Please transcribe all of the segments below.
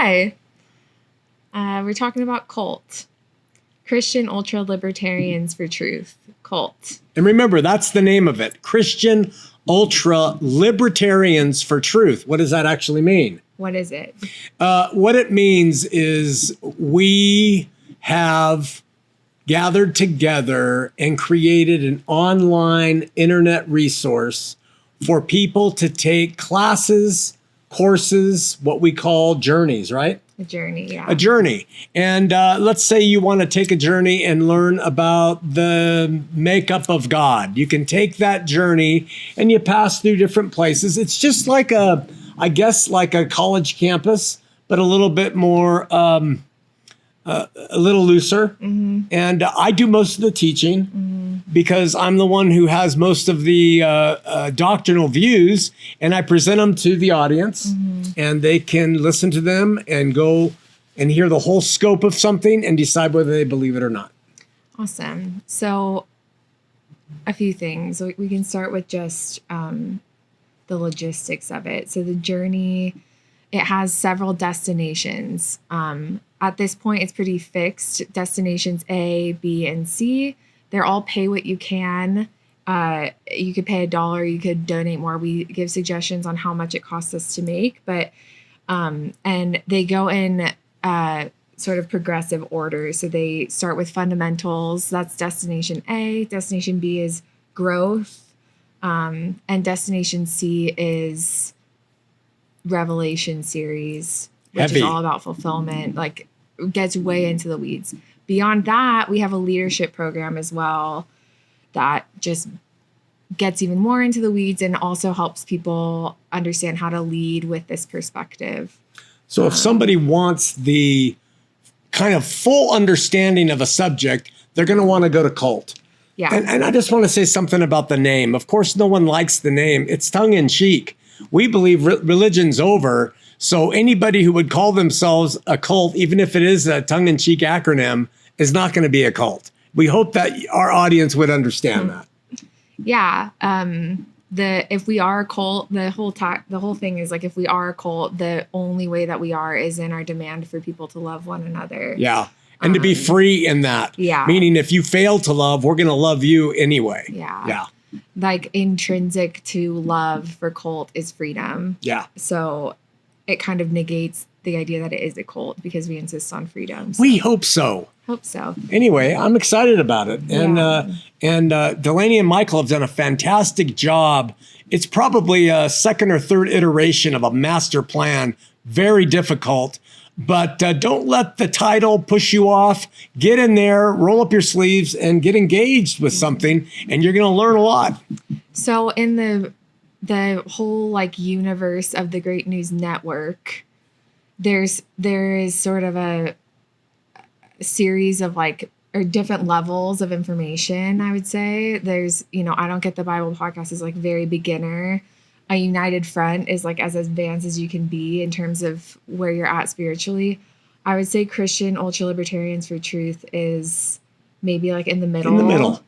Hi. We're talking about cult. Christian Ultra-Libertarians for Truth. Cult. And remember, that's the name of it. Christian Ultra-Libertarians for Truth. What does that actually mean? What is it? What it means is we have gathered together and created an online internet resource for people to take classes, courses, what we call journeys, right? A journey, yeah. A journey. And let's say you want to take a journey and learn about the makeup of God. You can take that journey and you pass through different places. It's just like I guess like a college campus, but a little bit more, a little looser. Mm-hmm. And I do most of the teaching because I'm the one who has most of the doctrinal views, and I present them to the audience and they can listen to them and go and hear the whole scope of something and decide whether they believe it or not. Awesome. So a few things. We can start with just the logistics of it. So the journey, it has several destinations. At this point, it's pretty fixed. Destinations A, B, and C. They're all pay what you can. You could pay $1. You could donate more. We give suggestions on how much it costs us to make, but and they go in sort of progressive order. So they start with fundamentals. That's destination A. Destination B is growth. And destination C is Revelation series, which is all about fulfillment, like gets way into the weeds. Beyond that, we have a leadership program as well that just gets even more into the weeds and also helps people understand how to lead with this perspective. So if somebody wants the kind of full understanding of a subject, they're going to want to go to cult. Yeah. And I just want to say something about the name. Of course, no one likes the name. It's tongue in cheek. We believe religion's over. So anybody who would call themselves a cult, even if it is a tongue in cheek acronym, is not going to be a cult. We hope that our audience would understand that. Yeah. If we are a cult, the whole thing is like, if we are a cult, the only way that we are is in our demand for people to love one another. Yeah. And to be free in that. Yeah. Meaning if you fail to love, we're going to love you anyway. Yeah. Yeah. Like intrinsic to love for cult is freedom. Yeah. So it kind of negates the idea that it is a cult because we insist on freedom. So. We hope so. Hope so. Anyway, I'm excited about it. Yeah. And Delaney and Michael have done a fantastic job. It's probably a second or third iteration of a master plan. Very difficult. But don't let the title push you off. Get in there, roll up your sleeves, and get engaged with something, and you're going to learn a lot. So in the whole like universe of the Great News Network, there is sort of a series of like or different levels of information. I would say there's I Don't Get the Bible podcast is like very beginner. A United Front is like as advanced as you can be in terms of where you're at spiritually. I would say Christian Ultra-Libertarians for Truth is maybe like in the middle. In the middle.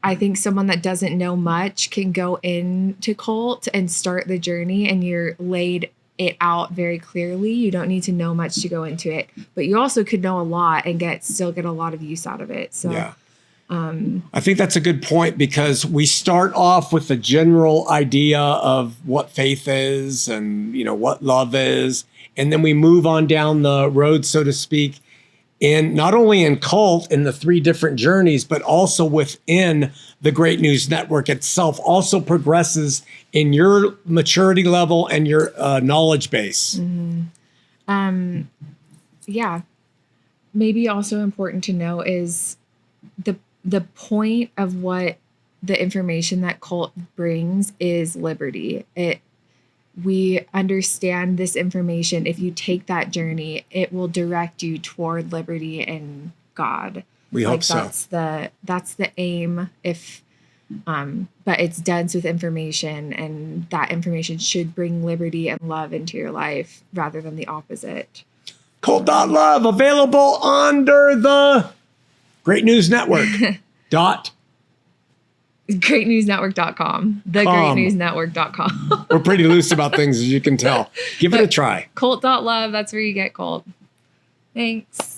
I think someone that doesn't know much can go into cult and start the journey, and you're laid it out very clearly. You don't need to know much to go into it, but you also could know a lot and still get a lot of use out of it. So yeah. I think that's a good point because we start off with a general idea of what faith is and, what love is. And then we move on down the road, so to speak, in not only in cult in the 3 different journeys, but also within the Great News Network itself also progresses in your maturity level and your knowledge base. Mm-hmm. Yeah. Maybe also important to know is the point of what the information that cult brings is liberty. We understand this information. If you take that journey, it will direct you toward liberty and God. We hope so. That's the aim. But it's dense with information, and that information should bring liberty and love into your life rather than the opposite. Cult.love, available under the Great News Network. greatnewsnetwork.com. Thegreatnewsnetwork.com. We're pretty loose about things, as you can tell. Give it a try. Cult.love. That's where you get cult. Thanks.